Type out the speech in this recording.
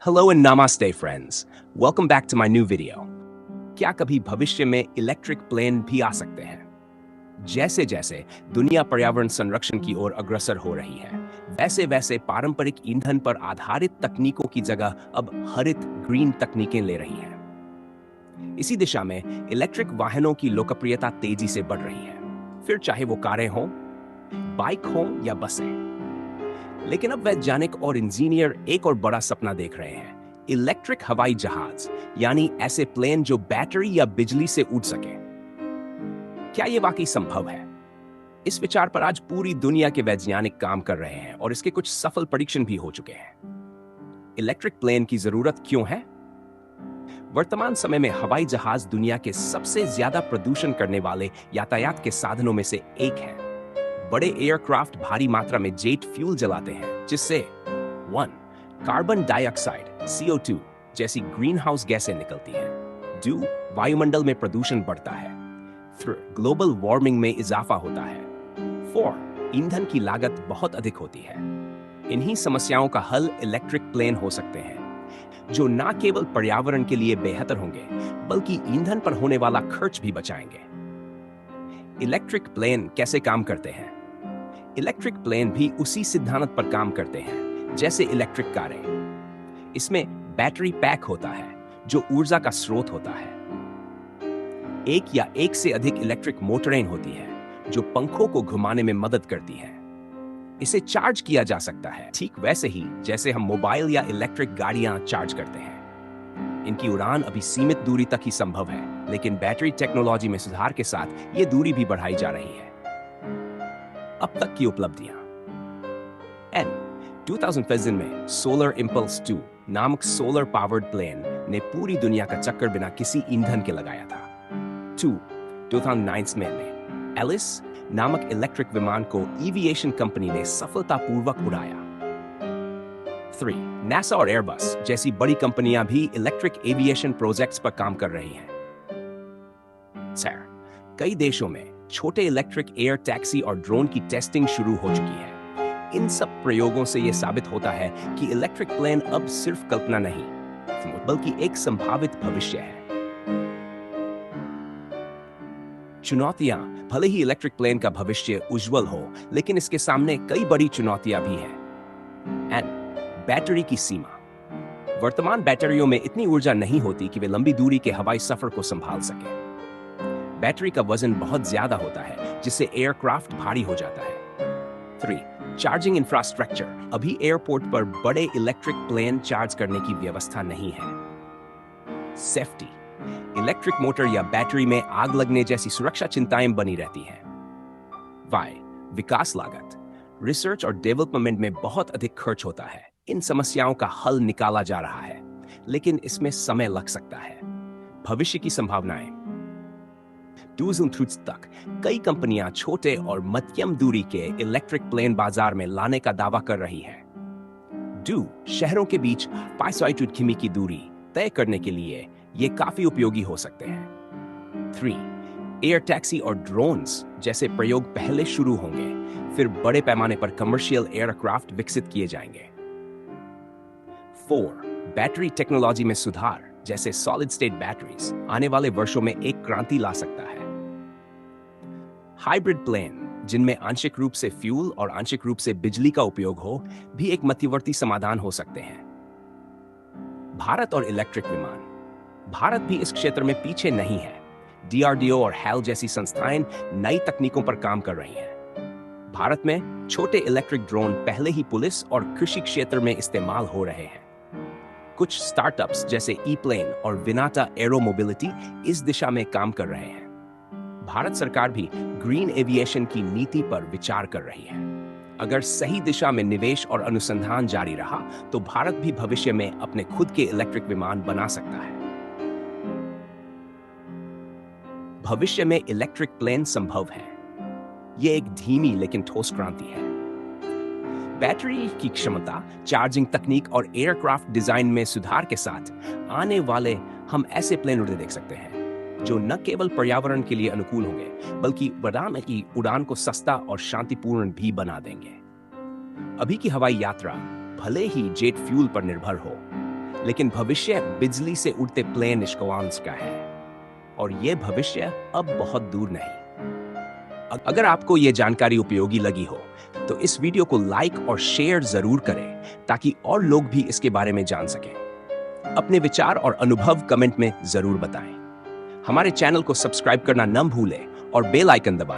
Hello and namaste friends. Welcome back to my new video. क्या कभी भविष्य में इलेक्ट्रिक प्लेन भी आ सकते हैं? जैसे जैसे दुनिया पर्यावरण संरक्षण की ओर अग्रसर हो रही है, वैसे वैसे पारंपरिक ईंधन पर आधारित तकनीकों की जगह अब हरित ग्रीन तकनीकें ले रही हैं। इसी दिशा में इलेक्ट्रिक वाहनों की लोकप्रियता तेजी से बढ़ रही है, फिर चाहे वो कारें हों, बाइक हों या बसें। लेकिन अब वैज्ञानिक और इंजीनियर एक और बड़ा सपना देख रहे हैं, इलेक्ट्रिक हवाई जहाज, यानी ऐसे प्लेन जो बैटरी या बिजली से उड़ सके। क्या ये वाकई संभव है? इस विचार पर आज पूरी दुनिया के वैज्ञानिक काम कर रहे हैं और इसके कुछ सफल परीक्षण भी हो चुके हैं। इलेक्ट्रिक प्लेन की जरूरत क्यों है? वर्तमान समय में हवाई जहाज दुनिया के सबसे ज्यादा प्रदूषण करने वाले यातायात के साधनों में से एक है। बड़े एयरक्राफ्ट भारी मात्रा में जेट फ्यूल जलाते हैं, जिससे 1. कार्बन डाइऑक्साइड CO2 जैसी ग्रीन हाउस गैसें निकलती हैं। 2. वायुमंडल में प्रदूषण बढ़ता है। 3. ग्लोबल वार्मिंग में इजाफा होता है। 4. ईंधन की लागत बहुत अधिक होती है। इन्हीं समस्याओं का हल इलेक्ट्रिक प्लेन हो सकते हैं, जो न केवल पर्यावरण के लिए बेहतर होंगे, बल्कि ईंधन पर होने वाला खर्च भी बचाएंगे। इलेक्ट्रिक प्लेन कैसे काम करते हैं? इलेक्ट्रिक प्लेन भी उसी सिद्धांत पर काम करते हैं जैसे इलेक्ट्रिक कारें। इसमें बैटरी पैक होता है, जो ऊर्जा का स्रोत होता है। एक या एक से अधिक इलेक्ट्रिक मोटरें होती हैं, जो पंखों को घुमाने में मदद करती हैं। इसे चार्ज किया जा सकता है, ठीक वैसे ही जैसे हम मोबाइल या इलेक्ट्रिक गाड़ियां चार्ज करते हैं। इनकी उड़ान अभी सीमित दूरी तक ही संभव है, लेकिन बैटरी टेक्नोलॉजी में सुधार के साथ ये दूरी भी बढ़ाई जा रही है। अब तक की उपलब्धियां। 2015 में सोलर इंपल्स 2 नामक सोलर पावर्ड प्लेन ने पूरी दुनिया का चक्कर बिना किसी ईंधन के लगाया था। 2009 में एलिस नामक इलेक्ट्रिक विमान को एविएशन कंपनी ने सफलतापूर्वक उड़ाया। 3. नासा और एयरबस जैसी बड़ी कंपनियां भी इलेक्ट्रिक एविएशन प्रोजेक्ट्स पर काम कर रही हैं। 4. कई देशों में छोटे इलेक्ट्रिक एयर टैक्सी और ड्रोन की टेस्टिंग शुरू हो चुकी है। इन सब प्रयोगों से यह साबित होता है कि इलेक्ट्रिक प्लेन अब सिर्फ कल्पना नहीं, बल्कि एक संभावित भविष्य है। चुनौतियां। भले ही इलेक्ट्रिक प्लेन का भविष्य उज्जवल हो, लेकिन इसके सामने कई बड़ी चुनौतियां भी हैं। बैटरी की सीमा। वर्तमान बैटरियों में इतनी ऊर्जा नहीं होती कि वे लंबी दूरी के हवाई सफर को संभाल सके। बैटरी का वजन बहुत ज्यादा होता है, जिससे एयरक्राफ्ट भारी हो जाता है। 3. Charging infrastructure. अभी एयरपोर्ट पर बड़े इलेक्ट्रिक प्लेन चार्ज करने की व्यवस्था नहीं है। सेफ्टी। इलेक्ट्रिक मोटर या बैटरी में आग लगने जैसी सुरक्षा चिंताएं बनी रहती हैं। विकास लागत। रिसर्च और डेवलपमेंट में बहुत अधिक खर्च होता है। इन समस्याओं का हल निकाला जा रहा है, लेकिन इसमें समय लग सकता है। भविष्य की संभावनाएं। तक कई कंपनियां छोटे और मध्यम दूरी के इलेक्ट्रिक प्लेन बाजार में लाने का दावा कर रही हैं। शहरों के बीच पाइसाइटुड की दूरी तय करने के लिए ये काफी उपयोगी हो सकते हैं। 3. एयर टैक्सी और ड्रोन्स जैसे प्रयोग पहले शुरू होंगे, फिर बड़े पैमाने पर कमर्शियल एयरक्राफ्ट विकसित किए जाएंगे। 4. बैटरी टेक्नोलॉजी में सुधार, जैसे सॉलिड स्टेट बैटरीज आने वाले वर्षों में एक क्रांति ला सकता है। हाइब्रिड प्लेन, जिनमें आंशिक रूप से फ्यूल और आंशिक रूप से बिजली का उपयोग हो, भी एक मध्यवर्ती समाधान हो सकते हैं। भारत और इलेक्ट्रिक विमान। भारत भी इस क्षेत्र में पीछे नहीं है। DRDO और HAL जैसी संस्थाएं नई तकनीकों पर काम कर रही हैं। भारत में छोटे इलेक्ट्रिक ड्रोन पहले ही पुलिस और कृषि क्षेत्र में इस्तेमाल हो रहे हैं। कुछ स्टार्टअप्स जैसे E-प्लेन और विनाटा एरो मोबिलिटी इस दिशा में काम कर रहे हैं। भारत सरकार भी ग्रीन एविएशन की नीति पर विचार कर रही है। अगर सही दिशा में निवेश और अनुसंधान जारी रहा, तो भारत भी भविष्य में अपने खुद के इलेक्ट्रिक विमान बना सकता है। भविष्य में इलेक्ट्रिक प्लेन संभव है। यह एक धीमी लेकिन ठोस क्रांति है। बैटरी की क्षमता, चार्जिंग तकनीक और एयरक्राफ्ट डिजाइन में सुधार के साथ आने वाले हम ऐसे प्लेन उड़ते देख सकते हैं, जो न केवल पर्यावरण के लिए अनुकूल होंगे, बल्कि उड़ान को सस्ता और शांतिपूर्ण भी बना देंगे। अभी की हवाई यात्रा भले ही जेट फ्यूल पर निर्भर हो, लेकिन भविष्य बिजली से उड़ते प्लेन इश्कवांस का है और यह भविष्य अब बहुत दूर नहीं। अगर आपको यह जानकारी उपयोगी लगी हो तो इस वीडियो को लाइक और शेयर जरूर करें ताकि और लोग भी इसके बारे में जान सकें। अपने विचार और अनुभव कमेंट में जरूर बताएं। हमारे चैनल को सब्सक्राइब करना न भूलें और बेल आइकन दबाएं